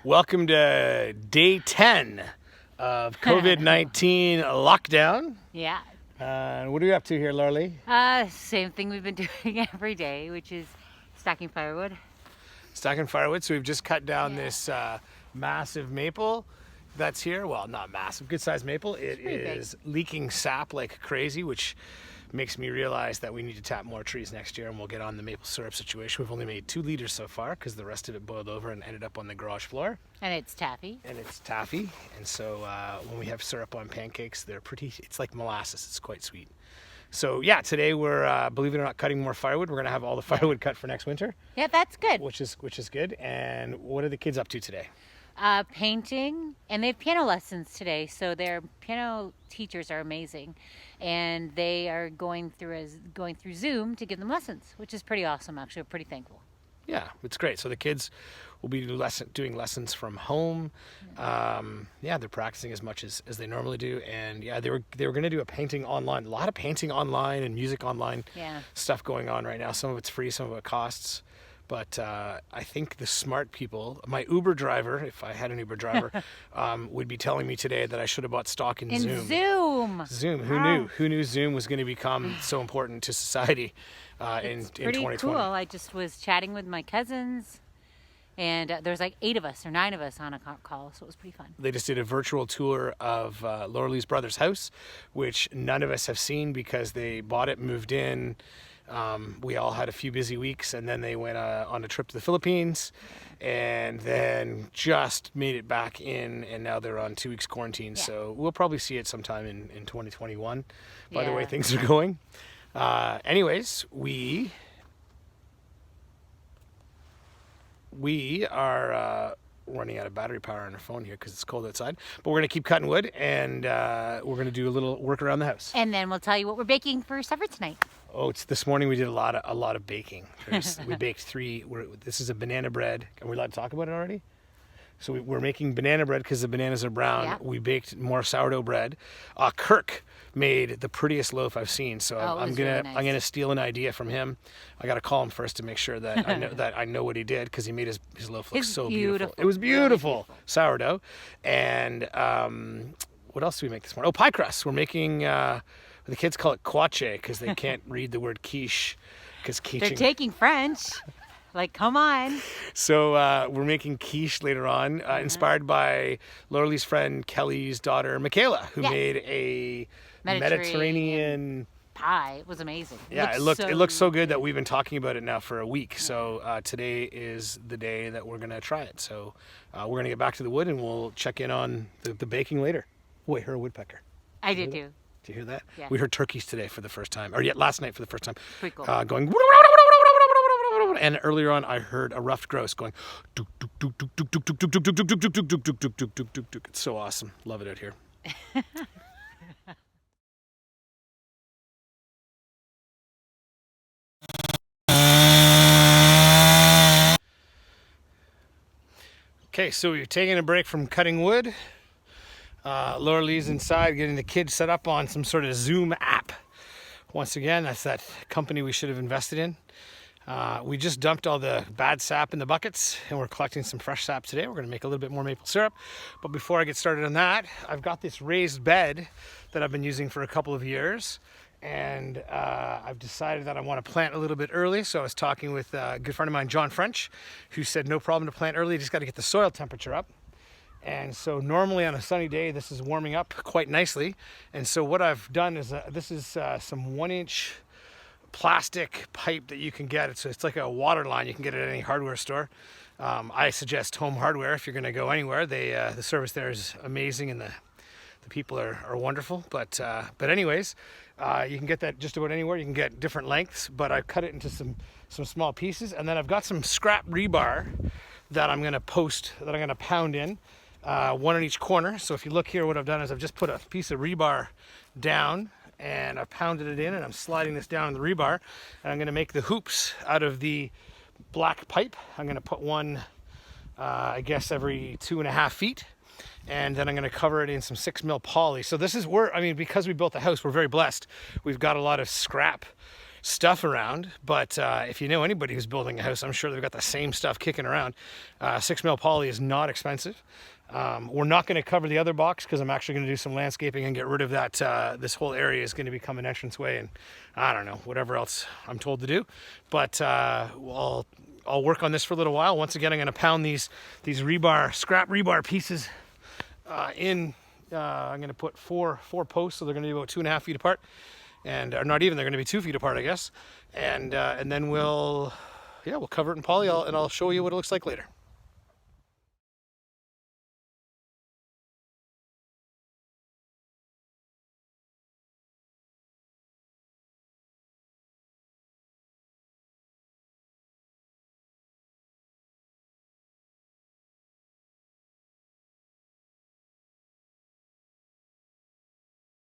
Welcome to day 10 of COVID-19 lockdown. Yeah. What are you up to here, Lorley? Same thing we've been doing every day, which is stacking firewood. Stacking firewood. So we've just cut down this massive maple that's here. Well, not massive, good-sized maple. It is leaking sap like crazy, which makes me realize that we need to tap more trees next year, and we'll get on the maple syrup situation. We've only made 2 liters so far because the rest of it boiled over and ended up on the garage floor. And it's taffy. And so when we have syrup on pancakes, it's like molasses. It's quite sweet. So yeah, today we're, believe it or not, cutting more firewood. We're going to have all the firewood cut for next winter. Yeah, that's good. Which is good. And what are the kids up to today? Painting, and they have piano lessons today, so their piano teachers are amazing, and they are going through Zoom to give them lessons, which is pretty awesome. Actually, we're pretty thankful. Yeah, it's great. So the kids will be doing lessons from home. They're practicing as much as they normally do, and they were going to do a painting online. A lot of painting online and music online stuff going on right now. Some of it's free, some of it costs. But I think the smart people, my Uber driver, if I had an Uber driver, would be telling me today that I should have bought stock in Zoom. Zoom. Who knew? Who knew Zoom was going to become so important to society in 2020? Pretty cool. I just was chatting with my cousins, and there's like 8 of us or 9 of us on a call, so it was pretty fun. They just did a virtual tour of Lorley's brother's house, which none of us have seen because they bought it, moved in. We all had a few busy weeks, and then they went on a trip to the Philippines, and then just made it back in, and now they're on 2 weeks quarantine. Yeah. So we'll probably see it sometime in 2021 by the way things are going. Anyways, we are running out of battery power on our phone here because it's cold outside, but we're going to keep cutting wood, and we're going to do a little work around the house. And then we'll tell you what we're baking for supper tonight. Oh, this morning we did a lot of baking. We baked 3. This is a banana bread. Are we allowed to talk about it already? So we're making banana bread because the bananas are brown. Yeah. We baked more sourdough bread. Kirk made the prettiest loaf I've seen. So I'm gonna steal an idea from him. I got to call him first to make sure that I know what he did, because he made his loaf look so beautiful. It was beautiful, really sourdough. And what else did we make this morning? Oh, pie crust. We're making. The kids call it Quiche because they can't read the word quiche. They're taking French. Like, come on. So we're making quiche later on, inspired by Lorley's friend Kelly's daughter, Michaela, who made a Mediterranean pie. It was amazing. Yeah, it looks so good that we've been talking about it now for a week. So today is the day that we're going to try it. So we're going to get back to the wood, and we'll check in on the baking later. Oh, I heard a woodpecker. I did too. Did you hear that? Yeah. We heard turkeys today for the first time, or last night for the first time. Pretty cool. Going. And earlier on, I heard a ruffed grouse going. It's so awesome. Love it out here. Okay, so we're taking a break from cutting wood. Lorley's inside getting the kids set up on some sort of Zoom app. Once again, that's that company we should have invested in. We just dumped all the bad sap in the buckets, and we're collecting some fresh sap today. We're going to make a little bit more maple syrup. But before I get started on that, I've got this raised bed that I've been using for a couple of years. And I've decided that I want to plant a little bit early. So I was talking with a good friend of mine, John French, who said no problem to plant early. You just got to get the soil temperature up. And so normally on a sunny day, this is warming up quite nicely. And so what I've done is this is some 1-inch plastic pipe that you can get. It's like a water line. You can get it at any hardware store. I suggest Home Hardware if you're going to go anywhere. The service there is amazing, and the people are wonderful. But anyways, you can get that just about anywhere. You can get different lengths, but I've cut it into some small pieces, and then I've got some scrap rebar that I'm going to pound in. 1 in each corner. So if you look here, what I've done is I've just put a piece of rebar down, and I've pounded it in, and I'm sliding this down in the rebar, and I'm going to make the hoops out of the black pipe. I'm going to put one, I guess, every 2.5 feet, and then I'm going to cover it in some 6 mil poly. So this is because we built the house, we're very blessed. We've got a lot of scrap stuff around, but if you know anybody who's building a house, I'm sure they've got the same stuff kicking around. 6mm poly is not expensive. We're not going to cover the other box because I'm actually going to do some landscaping and get rid of that. This whole area is going to become an entranceway, and I don't know, whatever else I'm told to do. But I'll work on this for a little while. Once again, I'm going to pound these rebar, scrap rebar pieces in. I'm going to put four posts, so they're going to be about 2.5 feet apart, and or not even. They're going to be 2 feet apart, I guess. And then we'll cover it in poly, and I'll show you what it looks like later.